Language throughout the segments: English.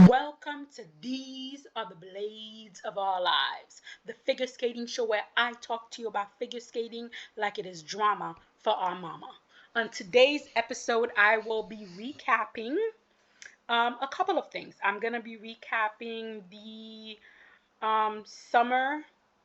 Welcome to These Are the Blades of Our Lives, the figure skating show where I talk to you about figure skating like it is drama for our mama. On today's episode, I will be recapping a couple of things. I'm going to be recapping the summer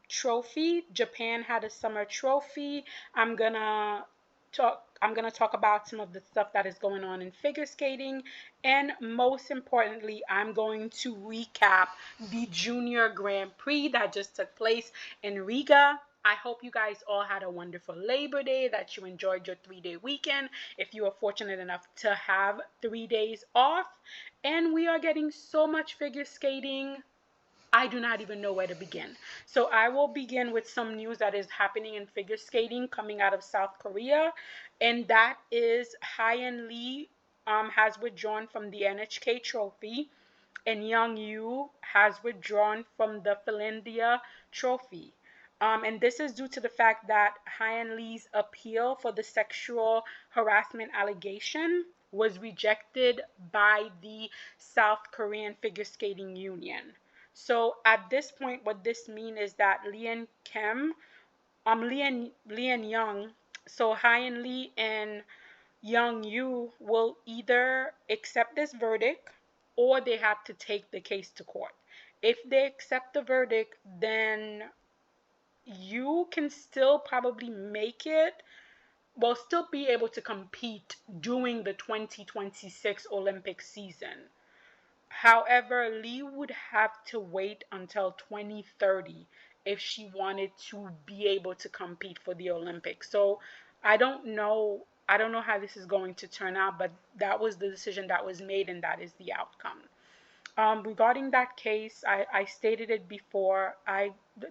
trophy. Japan had a summer trophy. I'm gonna talk about some of the stuff that is going on in figure skating, and most importantly, I'm going to recap the Junior Grand Prix that just took place in Riga. I hope you guys all had a wonderful Labor Day, that you enjoyed your 3-day weekend if you were fortunate enough to have 3 days off. And we are getting so much figure skating, I do not even know where to begin. So I will begin with some news that is happening in figure skating coming out of South Korea, and that is Hyen Lee has withdrawn from the NHK Trophy, and Young Yu has withdrawn from the Finlandia Trophy. And this is due to the fact that Hyen Lee's appeal for the sexual harassment allegation was rejected by the South Korean Figure Skating Union. So at this point, what this means is that Lian Young, so Hyen Lee and Young Yu will either accept this verdict or they have to take the case to court. If they accept the verdict, then you can still probably make it, well, still be able to compete during the 2026 Olympic season. However, Lee would have to wait until 2030 if she wanted to be able to compete for the Olympics. So I don't know. I don't know how this is going to turn out, but that was the decision that was made, and that is the outcome. Regarding that case, I stated it before.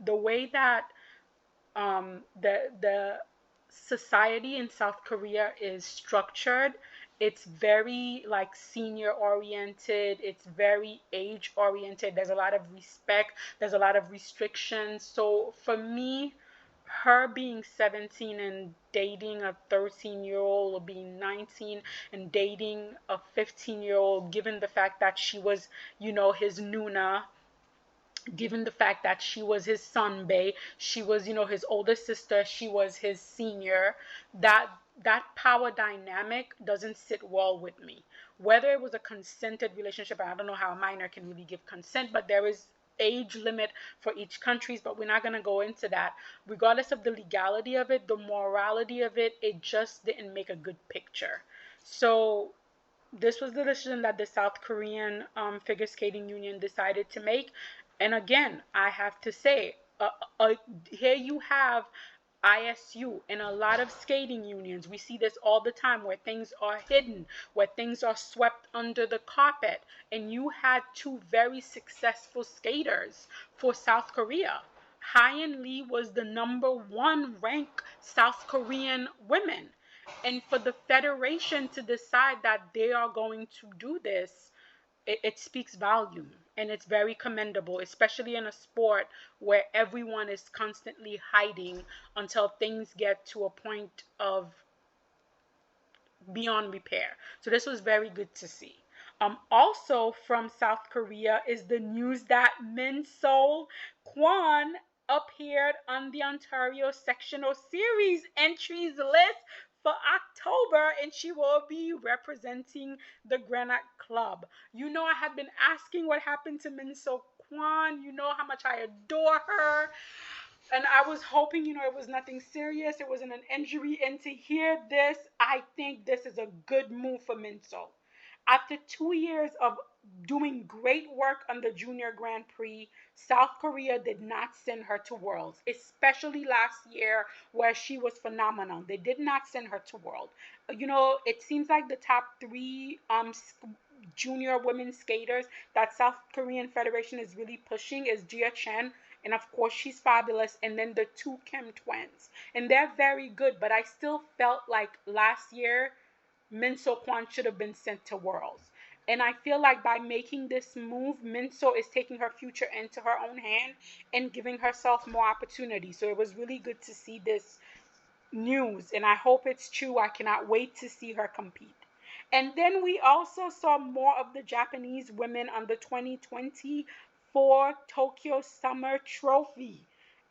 The way that the society in South Korea is structured, it's very like senior oriented, it's very age oriented. There's a lot of respect, there's a lot of restrictions. So for me, her being 17 and dating a 13-year-old, or being 19 and dating a 15-year-old, given the fact that she was, his Nuna, given the fact that she was his sonbae, she was, his older sister, she was his senior, that power dynamic doesn't sit well with me. Whether it was a consented relationship, I don't know how a minor can really give consent, but there is age limit for each countries, but we're not going to go into that. Regardless of the legality of it, the morality of it, it just didn't make a good picture. So this was the decision that the South Korean figure skating union decided to make. And again, I have to say, here you have ISU and a lot of skating unions. We see this all the time, where things are hidden, where things are swept under the carpet. And you had two very successful skaters for South Korea. Hyen Lee was the #1 ranked South Korean women. And for the federation to decide that they are going to do this, it speaks volume, and it's very commendable, especially in a sport where everyone is constantly hiding until things get to a point of beyond repair. So this was very good to see. Also from South Korea is the news that Minso Kwan appeared on the Ontario Sectional Series entries list for October, and she will be representing the Granite Club. I had been asking what happened to Minso Kwan. You know how much I adore her. And I was hoping, it was nothing serious. It wasn't an injury. And to hear this, I think this is a good move for Minso. After 2 years of doing great work on the Junior Grand Prix, South Korea did not send her to Worlds, especially last year where she was phenomenal. They did not send her to World. It seems like the top three junior women skaters that South Korean Federation is really pushing is Jia Chen, and of course she's fabulous, and then the two Kim twins, and they're very good. But I still felt like last year Minso Kwan should have been sent to Worlds. And I feel like by making this move, Minso is taking her future into her own hand and giving herself more opportunity. So it was really good to see this news, and I hope it's true. I cannot wait to see her compete. And then we also saw more of the Japanese women on the 2024 Tokyo Summer Trophy.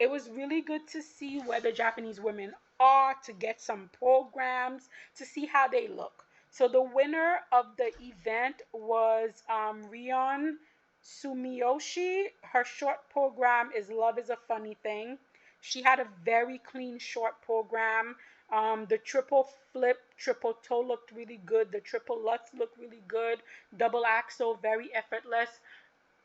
It was really good to see where the Japanese women are, to get some programs, to see how they look. So the winner of the event was Rion Sumiyoshi. Her short program is Love is a Funny Thing. She had a very clean short program. The triple flip, triple toe looked really good. The triple lutz looked really good. Double axel, very effortless.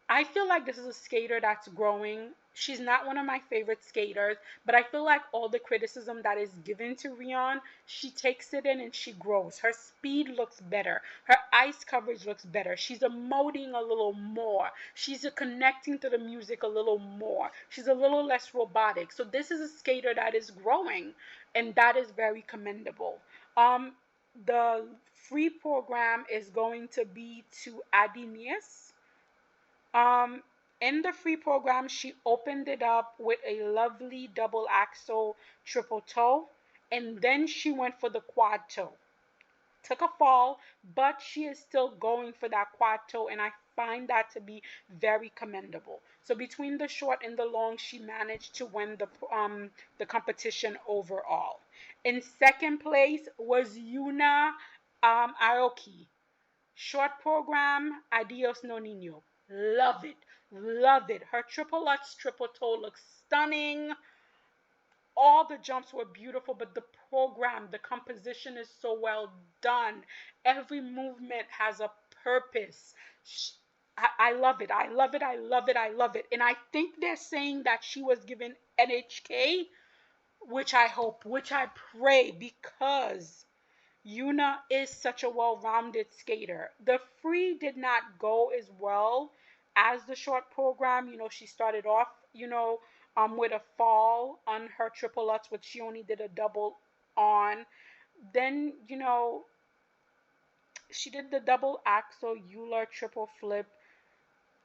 I feel like this is a skater that's growing. She's not one of my favorite skaters, but I feel like all the criticism that is given to Rion, she takes it in and she grows. Her speed looks better. Her ice coverage looks better. She's emoting a little more. She's connecting to the music a little more. She's a little less robotic. So this is a skater that is growing, and that is very commendable. The free program is going to be to Adinius. Um, in the free program, she opened it up with a lovely double axel triple toe, and then she went for the quad toe. Took a fall, but she is still going for that quad toe, and I find that to be very commendable. So between the short and the long, she managed to win the competition overall. In second place was Yuna Aoki. Short program, Adios No Nino. Love it. Love it. Her triple lutz, triple toe looks stunning. All the jumps were beautiful, but the program, the composition is so well done. Every movement has a purpose. I love it. I love it. I love it. I love it. And I think they're saying that she was given NHK, which I hope, which I pray, because Yuna is such a well-rounded skater. The free did not go as well as the short program. She started off, with a fall on her triple lutz, which she only did a double on. Then, she did the double axel Euler triple flip,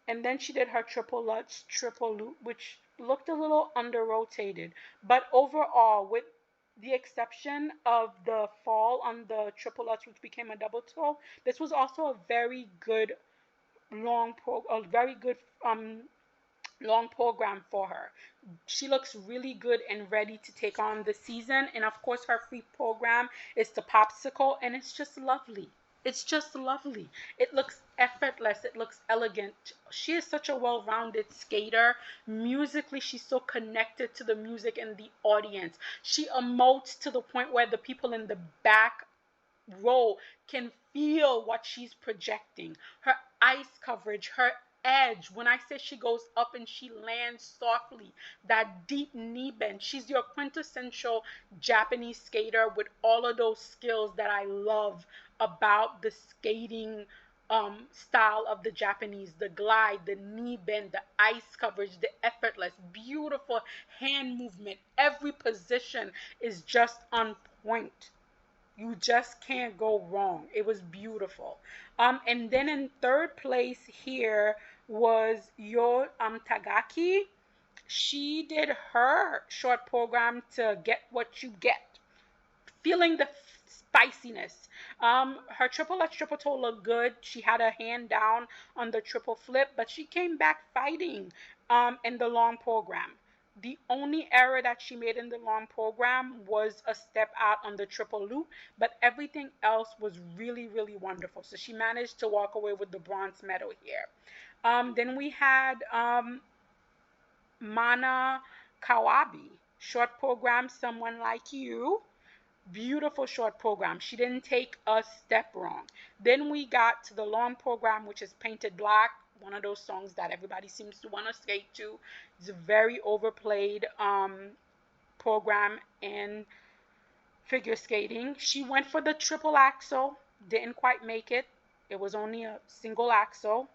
and then she did her triple lutz triple loop, which looked a little under rotated. But overall, with the exception of the fall on the triple lutz, which became a double toe, this was also a very good long program for her. She looks really good and ready to take on the season. And of course, her free program is the popsicle, and it's just lovely. It's just lovely. It looks effortless. It looks elegant. She is such a well-rounded skater. Musically, she's so connected to the music and the audience. She emotes to the point where the people in the back row can feel what she's projecting. Her ice coverage, her edge. When I say she goes up and she lands softly, that deep knee bend. She's your quintessential Japanese skater with all of those skills that I love about the skating style of the Japanese. The glide, the knee bend, the ice coverage, the effortless, beautiful hand movement. Every position is just on point. You just can't go wrong. It was beautiful. And then in third place here was Yo Tagaki. She did her short program to Get What You Get, feeling the spiciness. Her triple lutz triple toe looked good. She had a hand down on the triple flip, but she came back fighting in the long program. The only error that she made in the long program was a step out on the triple loop, but everything else was really, really wonderful. So she managed to walk away with the bronze medal here. Then we had Mana Kawabi, short program, Someone Like You. Beautiful short program. She didn't take a step wrong. Then we got to the long program, which is Painted Black, one of those songs that everybody seems to want to skate to. It's a very overplayed program in figure skating. She went for the triple axel, didn't quite make it. It was only a single axel.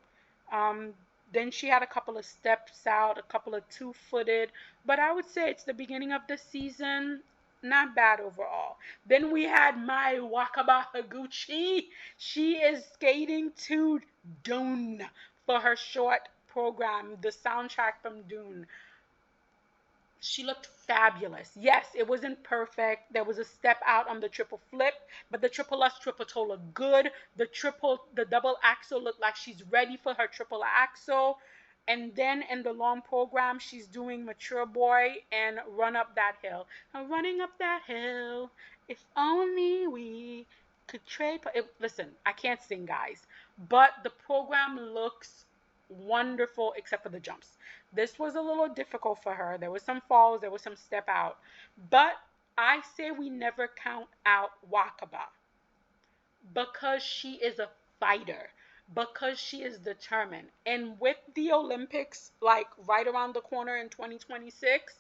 Then she had a couple of steps out, a couple of two-footed, but I would say it's the beginning of the season. Not bad overall. Then we had Mai Wakaba Higuchi. She is skating to Dune for her short program, the soundtrack from Dune. She looked fabulous. Yes, it wasn't perfect. There was a step out on the triple flip, but the triple lutz triple toe looked good. The double axel looked like she's ready for her triple axel. And then in the long program, she's doing Mature Boy and Run Up That Hill. I'm running up that hill. If only we could trade. Listen, I can't sing, guys, but the program looks wonderful except for the jumps. This was a little difficult for her. There was some falls, there was some step out. But I say we never count out Wakaba because she is a fighter, because she is determined. And with the Olympics like right around the corner in 2026,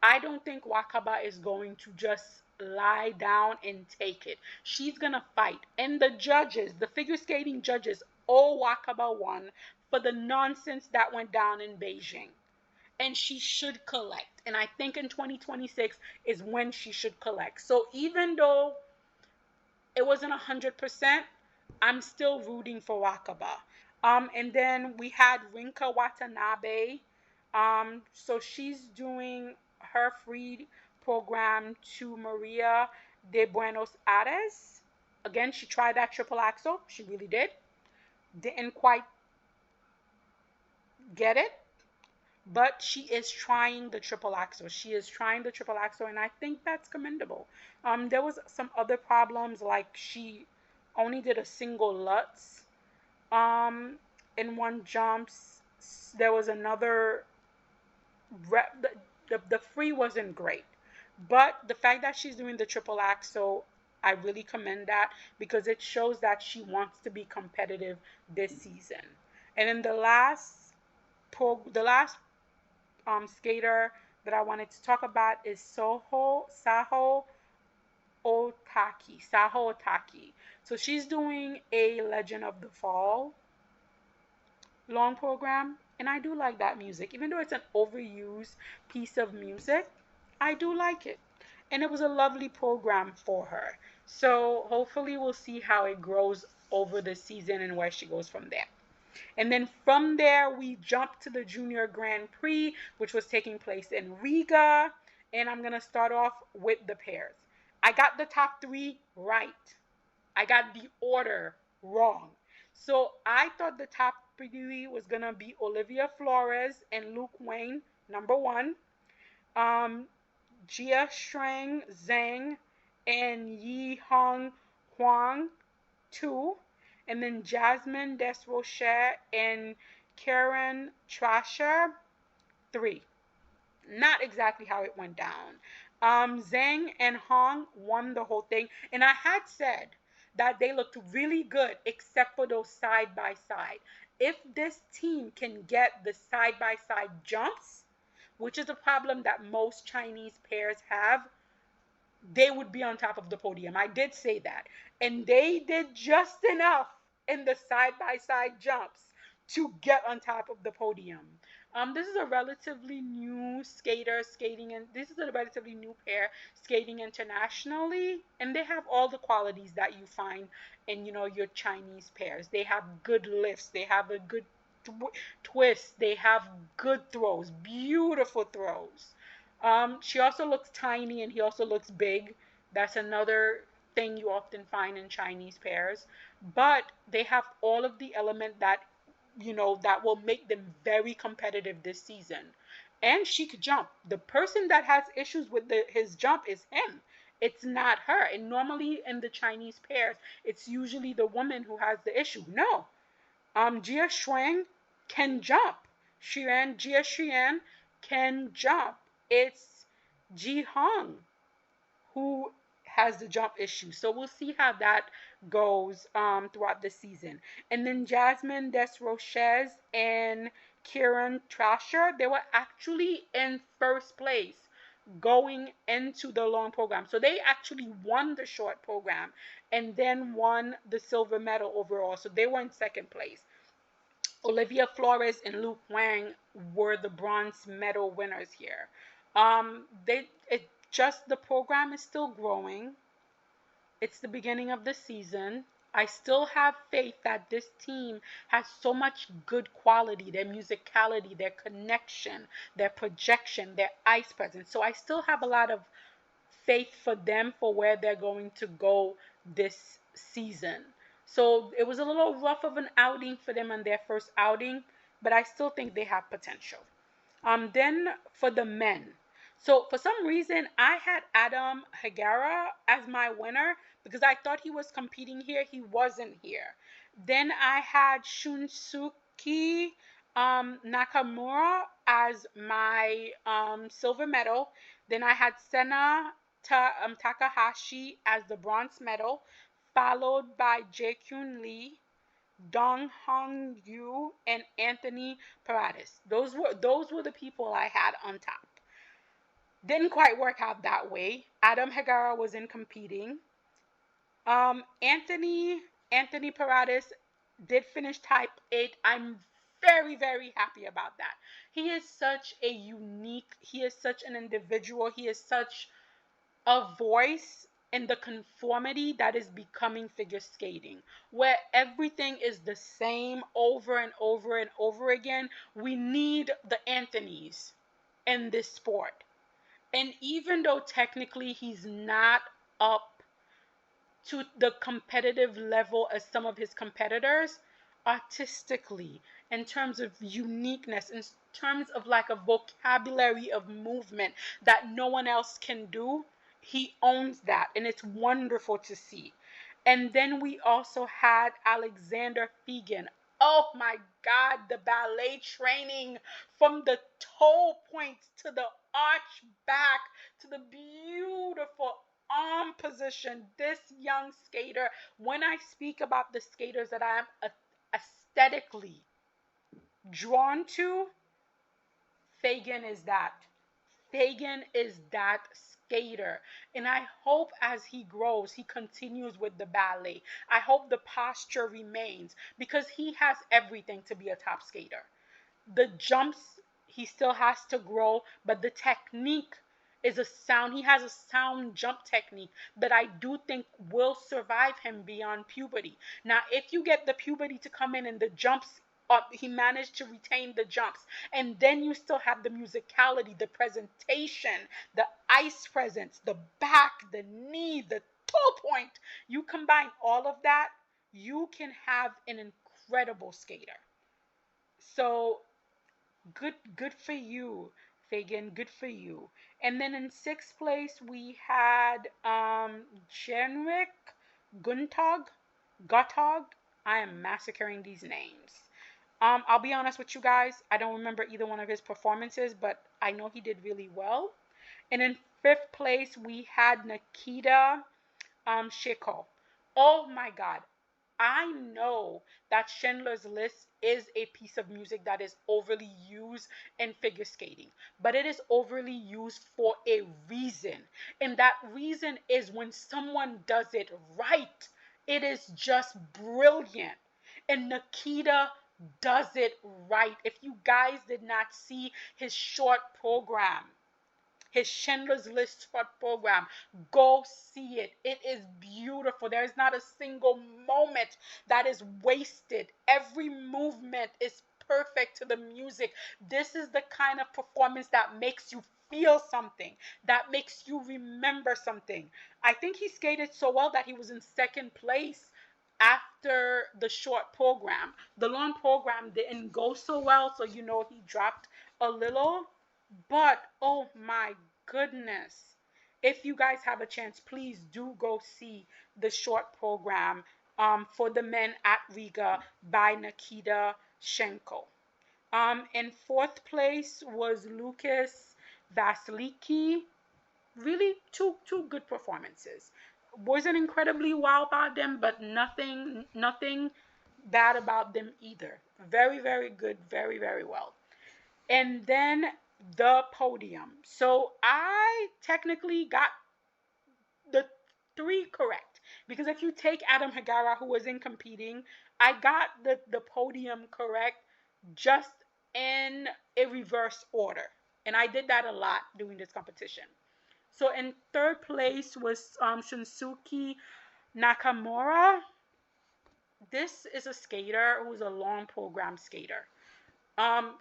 I don't think Wakaba is going to just lie down and take it. She's going to fight. And the judges, the figure skating judges, all Wakaba won for the nonsense that went down in Beijing. And she should collect. And I think in 2026 is when she should collect. So even though it wasn't 100%, I'm still rooting for Wakaba. And then we had Rinka Watanabe. So she's doing her free program to Maria de Buenos Aires. Again, she tried that triple axel. She really did. Didn't quite get it, but she is trying the triple axel. She is trying the triple axel, and I think that's commendable. There was some other problems, like she only did a single lutz in one jumps. There was another the free wasn't great, but the fact that she's doing the triple axel, I really commend that because it shows that she wants to be competitive this season. And then the last skater that I wanted to talk about is Saho Otaki. So she's doing a Legend of the Fall long program, and I do like that music. Even though it's an overused piece of music, I do like it. And it was a lovely program for her. So hopefully we'll see how it grows over the season and where she goes from there. And then from there, we jump to the Junior Grand Prix, which was taking place in Riga. And I'm going to start off with the pairs. I got the top three right. I got the order wrong. So I thought the top three was going to be Olivia Flores and Luke Wayne, number one. Jia Shreng Zhang and Yi Hong Huang, two. And then Jasmine Desrocher and Karen Trasher, three. Not exactly how it went down. Zhang and Hong won the whole thing. And I had said that they looked really good except for those side by side. If this team can get the side by side jumps, which is a problem that most Chinese pairs have, they would be on top of the podium. I did say that. And they did just enough in the side by side jumps to get on top of the podium. This is a relatively new skater skating, and this is a relatively new pair skating internationally, and they have all the qualities that you find in your Chinese pairs. They have good lifts, they have a good twist, they have good throws, beautiful throws. She also looks tiny and he also looks big. That's another thing you often find in Chinese pairs. But they have all of the element that will make them very competitive this season. And she could jump. The person that has issues with his jump is him. It's not her. And normally in the Chinese pairs, it's usually the woman who has the issue. No. Jia Shuang can jump. Jia Xian can jump. It's Ji Hong who has the jump issue. So we'll see how that goes throughout the season. And then Jasmine Desroches and Kieran Trasher, they were actually in first place going into the long program. So they actually won the short program and then won the silver medal overall. So they were in second place. Olivia Flores and Luke Wang were the bronze medal winners here. The program is still growing. It's the beginning of the season. I still have faith that this team has so much good quality, their musicality, their connection, their projection, their ice presence. So I still have a lot of faith for them for where they're going to go this season. So it was a little rough of an outing for them on their first outing, but I still think they have potential. Then for the men. So for some reason, I had Adam Hagara as my winner because I thought he was competing here. He wasn't here. Then I had Shunsuke Nakamura as my silver medal. Then I had Takahashi as the bronze medal, followed by Jae-kyun Lee, Dong Hong Yu, and Anthony Paradis. Those were the people I had on top. Didn't quite work out that way. Adam Hagara was in competing. Anthony Paradis did finish type 8. I'm very, very happy about that. He is such a unique, he is such an individual, he is such a voice in the conformity that is becoming figure skating, where everything is the same over and over and over again. We need the Anthonys in this sport. And even though technically he's not up to the competitive level as some of his competitors, artistically, in terms of uniqueness, in terms of like a vocabulary of movement that no one else can do, he owns that, and it's wonderful to see. And then we also had Alexander Fegan. Oh my God, the ballet training from the toe points to the arch back to the beautiful arm position. This young skater, when I speak about the skaters that I am aesthetically drawn to, Fagan is that. Fagan is that skater. And I hope as he grows, he continues with the ballet. I hope the posture remains because he has everything to be a top skater. The jumps, he still has to grow, but the technique is a sound. He has a sound jump technique that I do think will survive him beyond puberty. Now, if you get the puberty to come in and the jumps he managed to retain the jumps, and then you still have the musicality, the presentation, the ice presence, the back, the knee, the toe point. You combine all of that, you can have an incredible skater. So good for you, Fagan. Good for you. And then in sixth place we had Jenrik Guntog. I am massacring these names. I'll be honest with you guys, I don't remember either one of his performances, but I know he did really well. And in fifth place we had Nikita Shiko. Oh my God, I know that Schindler's List is a piece of music that is overly used in figure skating, but it is overly used for a reason. And that reason is when someone does it right, it is just brilliant. And Nikita does it right. If you guys did not see his short program, his Schindler's List short program. Go see it. It is beautiful. There is not a single moment that is wasted. Every movement is perfect to the music. This is the kind of performance that makes you feel something, that makes you remember something. I think he skated so well that he was in second place after the short program. The long program didn't go so well, so he dropped a little. But oh my goodness. If you guys have a chance, please do go see the short program for the men at Riga by Nikita Shenko. In fourth place was Lucas Vasiliki. Really two good performances. Wasn't incredibly wow about them, but nothing bad about them either. Very, very good, very, very well. And then the podium. So I technically got the three correct because if you take Adam Hagara, who was in competing, I got the podium correct just in a reverse order. And I did that a lot during this competition. So in third place was Shunsuke Nakamura. this is a skater who's a long program skater.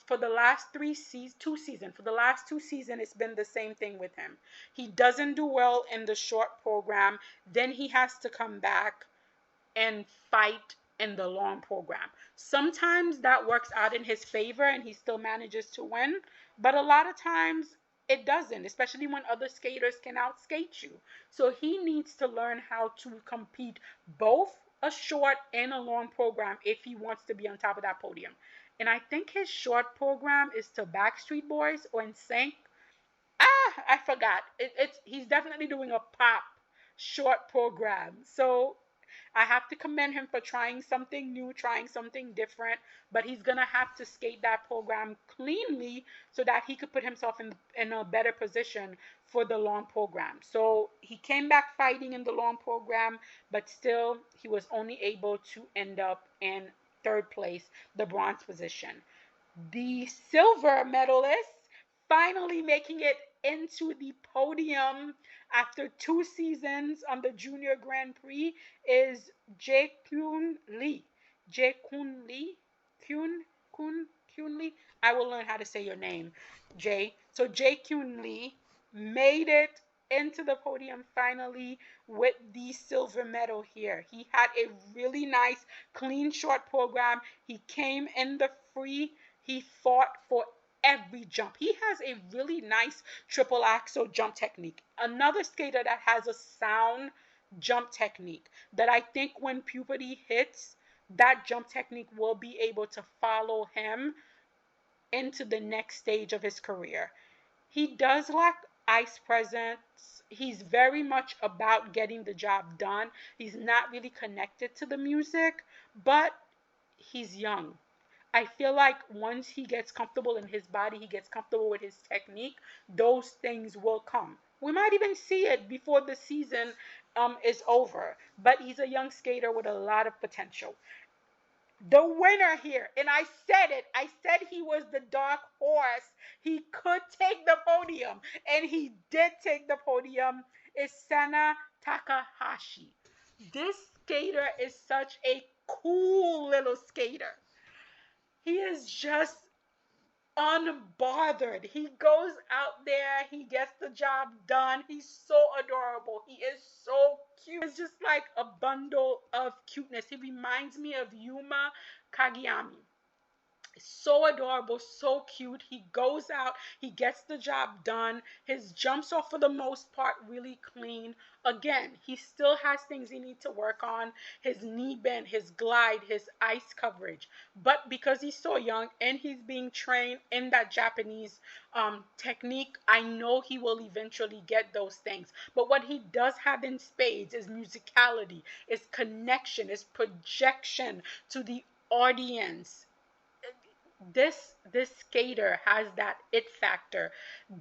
For the last 2 seasons, for the last 2 seasons, it's been the same thing with him. He doesn't do well in the short program, then he has to come back and fight in the long program. Sometimes that works out in his favor and he still manages to win, but a lot of times it doesn't, especially when other skaters can outskate you. So he needs to learn how to compete both a short and a long program if he wants to be on top of that podium. And I think his short program is to Backstreet Boys or NSYNC. I forgot. It's he's definitely doing a pop short program. So I have to commend him for trying something new, trying something different, but he's going to have to skate that program cleanly so that he could put himself in a better position for the long program. So he came back fighting in the long program, but still he was only able to end up in third place, the bronze position. The silver medalist finally making it into the podium after 2 seasons on the Junior Grand Prix is Jae-Kyun Lee. Jae-Kyun Lee? Kyun Lee? I will learn how to say your name, Jay. So Jae-Kyun Lee made it into the podium finally with the silver medal here. He had a really nice, clean short program. He came in the free. He fought for every jump. He has a really nice triple axel jump technique. Another skater that has a sound jump technique that I think when puberty hits, that jump technique will be able to follow him into the next stage of his career. He does lack ice presence. He's very much about getting the job done. He's not really connected to the music, but he's young. I feel like once he gets comfortable in his body, he gets comfortable with his technique, those things will come. We might even see it before the season is over. But he's a young skater with a lot of potential. The winner here, and I said it, I said he was the dark horse. He could take the podium, and he did take the podium, is Sana Takahashi. This skater is such a cool little skater. He is just unbothered. He goes out there, he gets the job done. He's so adorable. He is so cute. It's just like a bundle of cuteness. He reminds me of Yuma Kageyami. So adorable, so cute. He goes out, he gets the job done. His jumps are for the most part really clean. Again, he still has things he needs to work on. His knee bend, his glide, his ice coverage. But because he's so young and he's being trained in that Japanese technique, I know he will eventually get those things. But what he does have in spades is musicality, is connection, is projection to the audience. This skater has that it factor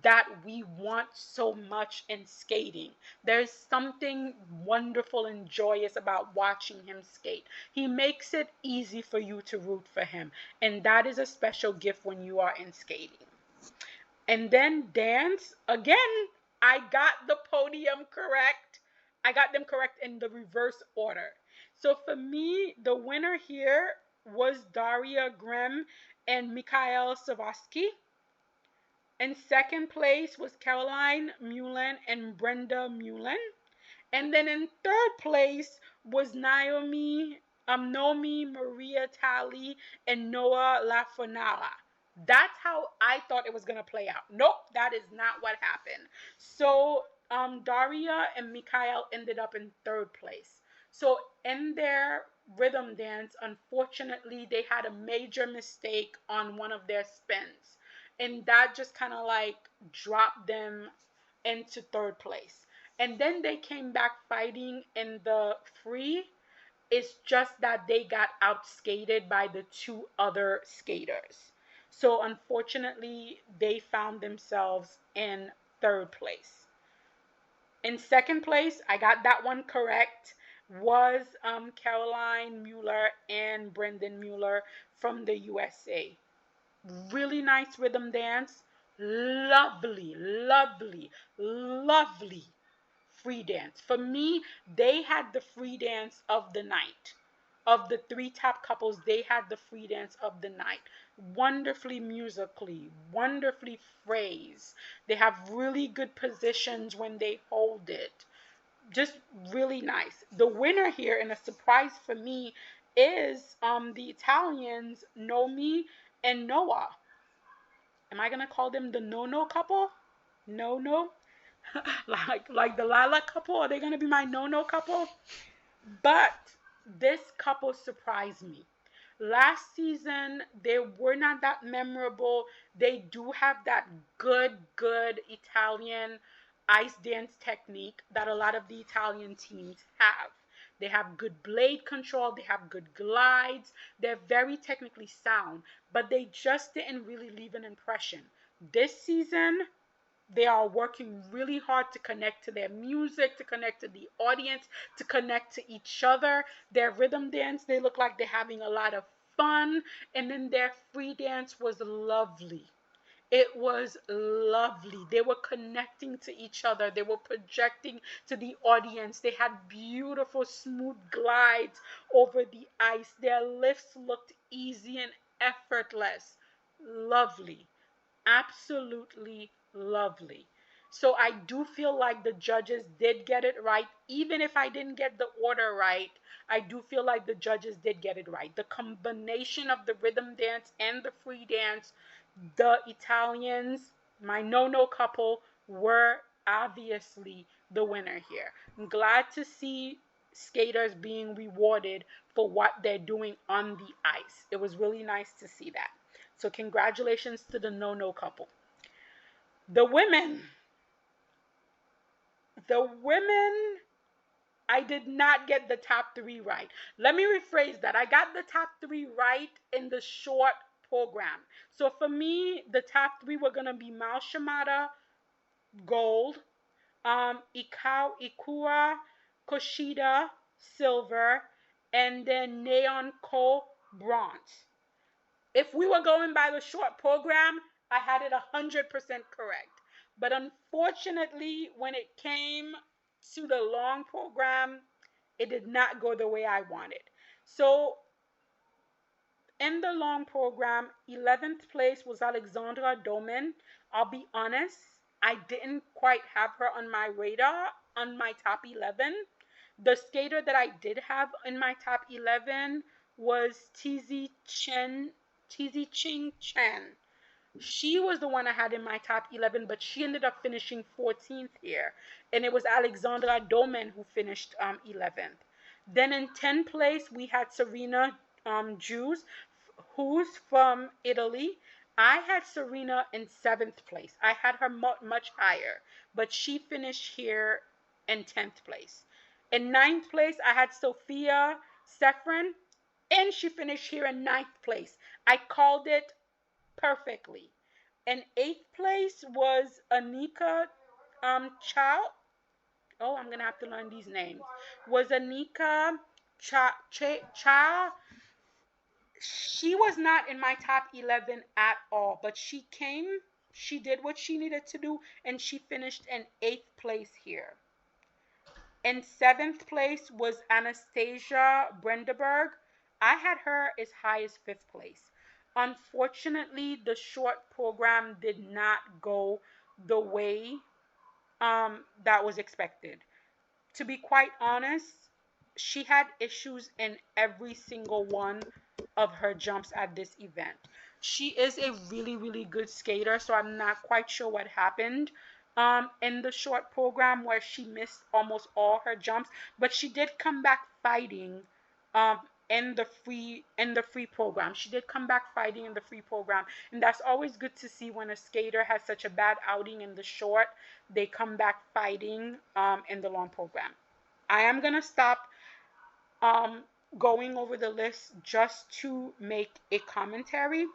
that we want so much in skating. There's something wonderful and joyous about watching him skate. He makes it easy for you to root for him, and that is a special gift when you are in skating. And then dance, again, I got the podium correct. I got them correct in the reverse order. So for me, the winner here was Daria Grem and Mikhail Savosky. In second place was Caroline Mullen and Brenda Mullen. And then in third place was Naomi Maria Talley and Noah Lafonala. That's how I thought it was going to play out. Nope, that is not what happened. So Daria and Mikhail ended up in third place. So in their rhythm dance, unfortunately, they had a major mistake on one of their spins. And that just kind of like dropped them into third place. And then they came back fighting in the free. It's just that they got outskated by the two other skaters. So unfortunately, they found themselves in third place. In second place, I got that one correct, was Caroline Mueller and Brendan Mueller from the USA. Really nice rhythm dance. Lovely, lovely, lovely free dance. For me, they had the free dance of the night. of the three top couples, they had the free dance of the night. Wonderfully musically, wonderfully phrased. They have really good positions when they hold it. Just really nice. The winner here, and a surprise for me, is the Italians Nomi and Noah. Am I gonna call them the no couple? No, like the Lala couple? Are they gonna be my no couple? But this couple surprised me. Last season, they were not that memorable. They do have that good Italian ice dance technique that a lot of the Italian teams have. They have good blade control, they have good glides, they're very technically sound, but they just didn't really leave an impression. This season, they are working really hard to connect to their music, to connect to the audience, to connect to each other. Their rhythm dance, they look like they're having a lot of fun. And then their free dance was lovely. It was lovely. They were connecting to each other. They were projecting to the audience. They had beautiful, smooth glides over the ice. Their lifts looked easy and effortless. Lovely. Absolutely lovely. So I do feel like the judges did get it right. Even if I didn't get the order right, I do feel like the judges did get it right. The combination of the rhythm dance and the free dance, the Italians, my no couple, were obviously the winner here. I'm glad to see skaters being rewarded for what they're doing on the ice. It was really nice to see that. So congratulations to the no couple. The women. The women, I did not get the top three right. Let me rephrase that. I got the top three right in the short program. So for me, the top three were going to be Mao Shimada, gold, Ikura Koshida, silver, and then Neon Ko, bronze. If we were going by the short program, I had it 100% correct. But unfortunately, when it came to the long program, it did not go the way I wanted. So in the long program, 11th place was Alexandra Domin. I'll be honest, I didn't quite have her on my radar on my top 11. The skater that I did have in my top 11 was Tizi Ching Chen. She was the one I had in my top 11, but she ended up finishing 14th here. And it was Alexandra Domen who finished 11th. Then in 10th place, we had Serena Jews, who's from Italy. I had Serena in 7th place. I had her much higher, but she finished here in 10th place. In 9th place, I had Sophia Sefrin, and she finished here in 9th place. I called it perfectly. In 8th place was Anika Chow. Oh, I'm going to have to learn these names. Was Anika Chow. She was not in my top 11 at all, but she did what she needed to do, and she finished in 8th place here. In 7th place was Anastasia Brenderberg. I had her as high as 5th place. Unfortunately, the short program did not go the way that was expected. To be quite honest, she had issues in every single one of her jumps at this event. She is a really good skater, so I'm not quite sure what happened in the short program where she missed almost all her jumps, but she did come back fighting um, in the free program. She did come back fighting in the free program, and that's always good to see when a skater has such a bad outing in the short. They come back fighting in the long program. I am gonna stop um, going over the list just to make a commentary.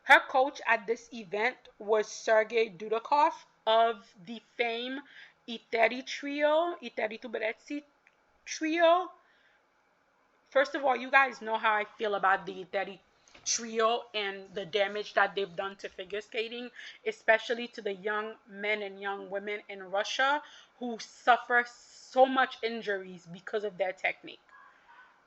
Her coach at this event was Sergei Dudakov of the fame Iteri trio, Iteri Tuberetsi trio. First of all, you guys know how I feel about the Iteri trio and the damage that they've done to figure skating, especially to the young men and young women in Russia who suffer so much injuries because of their technique.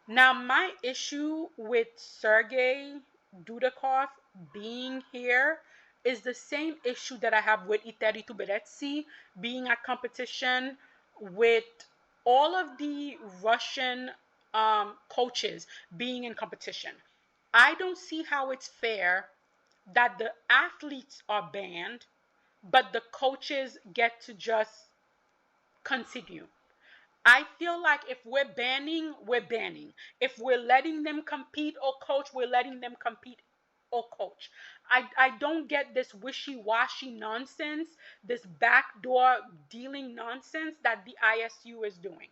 Now, my issue with Sergei Dudakov being here is the same issue that I have with Ekaterina being at competition, with all of the Russian coaches being in competition. I don't see how it's fair that the athletes are banned, but the coaches get to just continue. I feel like if we're banning, we're banning. If we're letting them compete or coach, we're letting them compete or coach. I don't get this wishy-washy nonsense, this backdoor dealing nonsense that the ISU is doing.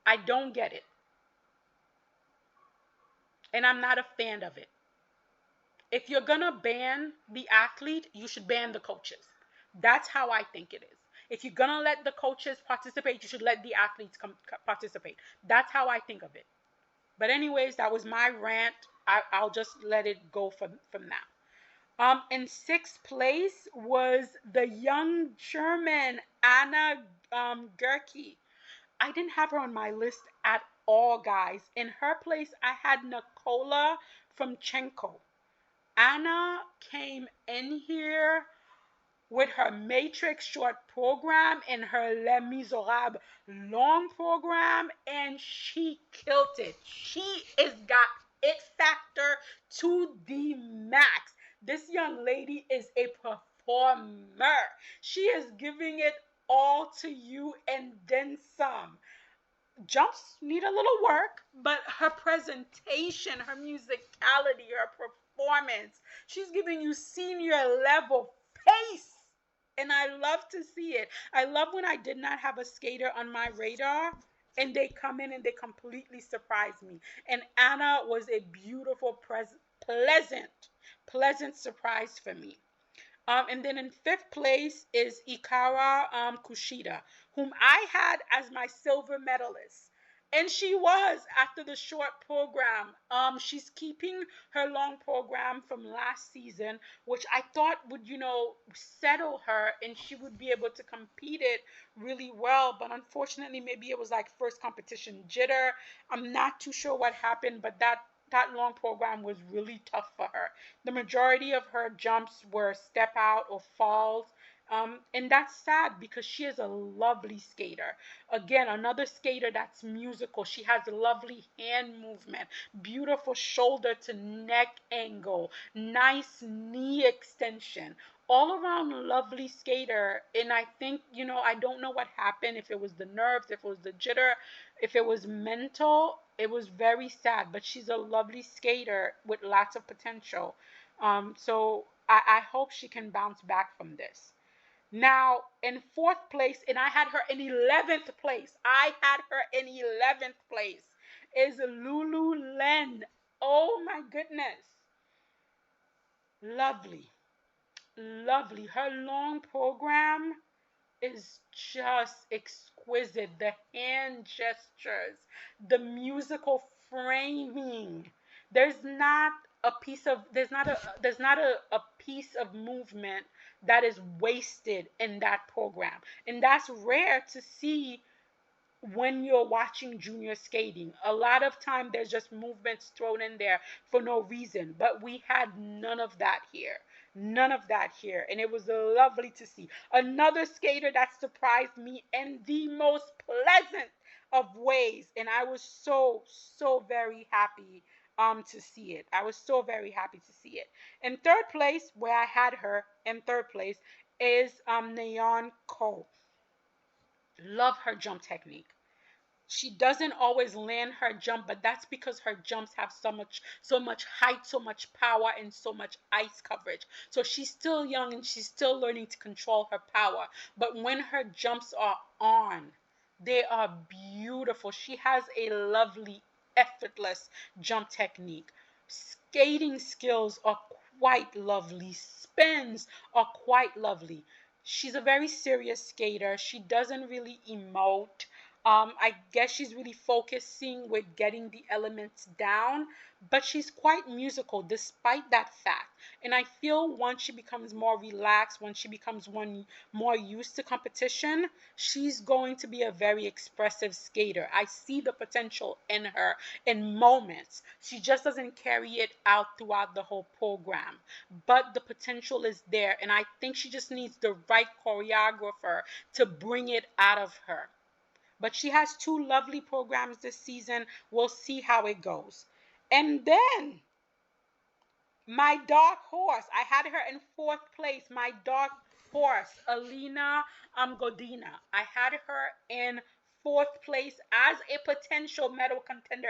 I don't get it. And I'm not a fan of it. If you're going to ban the athlete, you should ban the coaches. That's how I think it is. If you're going to let the coaches participate, you should let the athletes participate. That's how I think of it. But anyways, that was my rant. I'll just let it go from now. In sixth place was the young German Anna Gerke. I didn't have her on my list at all, guys. In her place, I had Nikola from Chenko. Anna came in here with her Matrix short program and her Les Miserables long program, and she killed it. She is got it factor to the max. This young lady is a performer. She is giving it all to you and then some. Jumps need a little work, but her presentation, her musicality, her performance, she's giving you senior level pace. And I love to see it. I love when I did not have a skater on my radar and they come in and they completely surprise me. And Anna was a beautiful, pleasant surprise for me. And then in fifth place is Ikara Kushida, whom I had as my silver medalist. And she was after the short program. She's keeping her long program from last season, which I thought would, settle her and she would be able to compete it really well. But unfortunately, maybe it was like first competition jitter. I'm not too sure what happened, but that long program was really tough for her. The majority of her jumps were step out or falls. And that's sad because she is a lovely skater. Again, another skater that's musical. She has a lovely hand movement, beautiful shoulder to neck angle, nice knee extension. All around lovely skater. And I think, I don't know what happened, if it was the nerves, if it was the jitter, if it was mental. It was very sad, but she's a lovely skater with lots of potential. So I hope she can bounce back from this. Now, in fourth place, and I had her in 11th place. I had her in 11th place, is Lulu Len. Oh my goodness. Lovely. Lovely. Her long program is just exquisite. The hand gestures, the musical framing. There's not a piece of movement that is wasted in that program. And that's rare to see when you're watching junior skating. A lot of time there's just movements thrown in there for no reason, but we had none of that here. None of that here. And it was lovely to see. Another skater that surprised me in the most pleasant of ways. And I was so very happy to see it. I was so very happy to see it. In third place, where I had her in third place, is Neon Ko. Love her jump technique. She doesn't always land her jump, but that's because her jumps have so much height, so much power, and so much ice coverage. So she's still young and she's still learning to control her power. But when her jumps are on, they are beautiful. She has a lovely, effortless jump technique. Skating skills are quite lovely. Spins are quite lovely. She's a very serious skater. She doesn't really emote. I guess she's really focusing with getting the elements down, but she's quite musical despite that fact. And I feel once she becomes more relaxed, once she becomes more used to competition, she's going to be a very expressive skater. I see the potential in her in moments. She just doesn't carry it out throughout the whole program. But the potential is there, and I think she just needs the right choreographer to bring it out of her. But she has two lovely programs this season. We'll see how it goes. And then my dark horse, I had her in fourth place. My dark horse, Alina Godina. I had her in fourth place as a potential medal contender,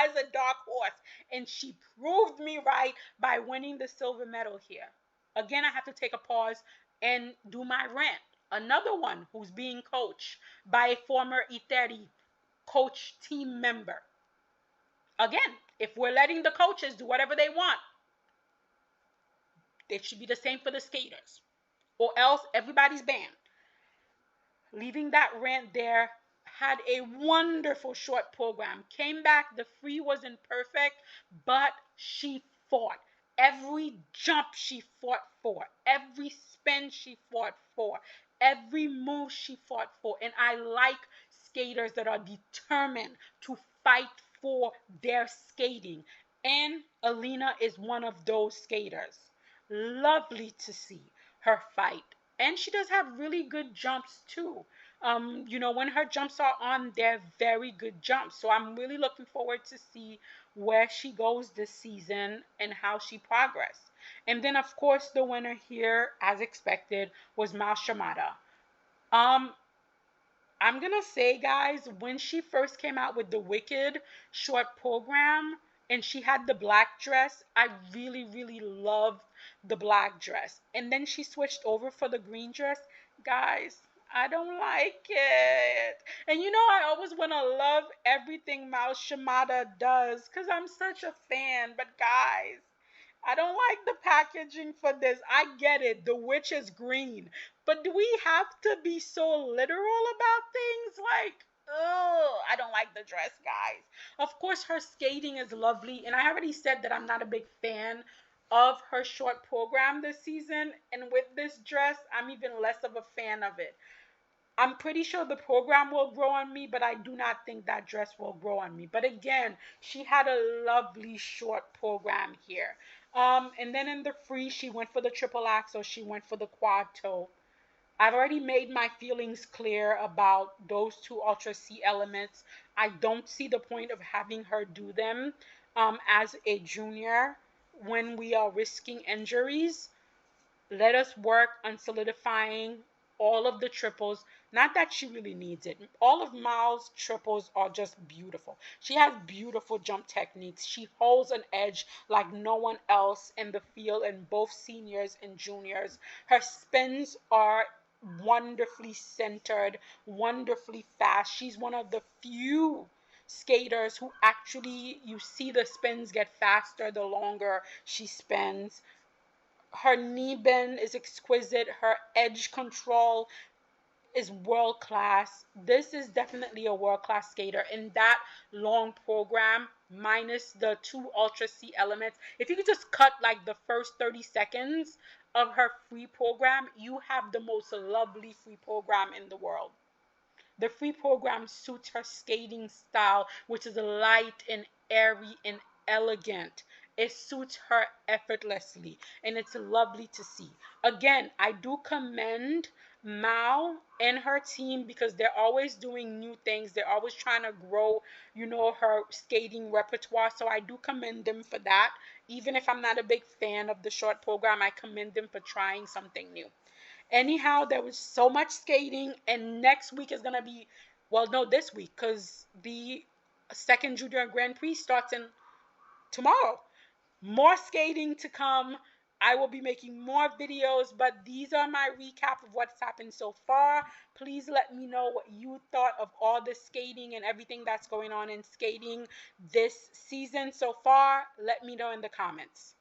as a dark horse. And she proved me right by winning the silver medal here. Again, I have to take a pause and do my rant. Another one who's being coached by a former Iteri coach team member. Again, if we're letting the coaches do whatever they want, it should be the same for the skaters, or else everybody's banned. Leaving that rant there, had a wonderful short program. Came back, the free wasn't perfect, but she fought. Every jump she fought for, every spin she fought for, every move she fought for. And I like skaters that are determined to fight for their skating. And Alina is one of those skaters. Lovely to see her fight. And she does have really good jumps too. When her jumps are on, they're very good jumps. So I'm really looking forward to see where she goes this season and how she progresses. And then, of course, the winner here, as expected, was Mal Shamada. Um, I'm gonna say, guys, when she first came out with the Wicked short program and she had the black dress, I really, really loved the black dress. And then she switched over for the green dress. Guys, I don't like it. And I always want to love everything Mao Shimada does because I'm such a fan. But guys, I don't like the packaging for this. I get it. The witch is green. But do we have to be so literal about things? Like, oh, I don't like the dress, guys. Of course, her skating is lovely. And I already said that I'm not a big fan of her short program this season. And with this dress, I'm even less of a fan of it. I'm pretty sure the program will grow on me, but I do not think that dress will grow on me. But again, she had a lovely short program here. And then in the free, she went for the triple axel. She went for the quad toe. I've already made my feelings clear about those two Ultra C elements. I don't see the point of having her do them as a junior when we are risking injuries. Let us work on solidifying all of the triples. Not that she really needs it. All of Miles' triples are just beautiful. She has beautiful jump techniques. She holds an edge like no one else in the field in both seniors and juniors. Her spins are wonderfully centered, wonderfully fast. She's one of the few skaters who actually, you see the spins get faster the longer she spins. Her knee bend is exquisite. Her edge control is world class. This is definitely a world class skater. In that long program, minus the two Ultra C elements, if you could just cut like the first 30 seconds of her free program, you have the most lovely free program in the world. The free program suits her skating style, which is light and airy and elegant. It suits her effortlessly, and it's lovely to see. Again, I do commend Mao and her team because they're always doing new things. They're always trying to grow, her skating repertoire. So I do commend them for that. Even if I'm not a big fan of the short program, I commend them for trying something new. Anyhow, there was so much skating, and next week is gonna be, well, no, this week, because the second junior Grand Prix starts in tomorrow. More skating to come. I will be making more videos, but these are my recap of what's happened so far. Please let me know what you thought of all the skating and everything that's going on in skating this season so far. Let me know in the comments.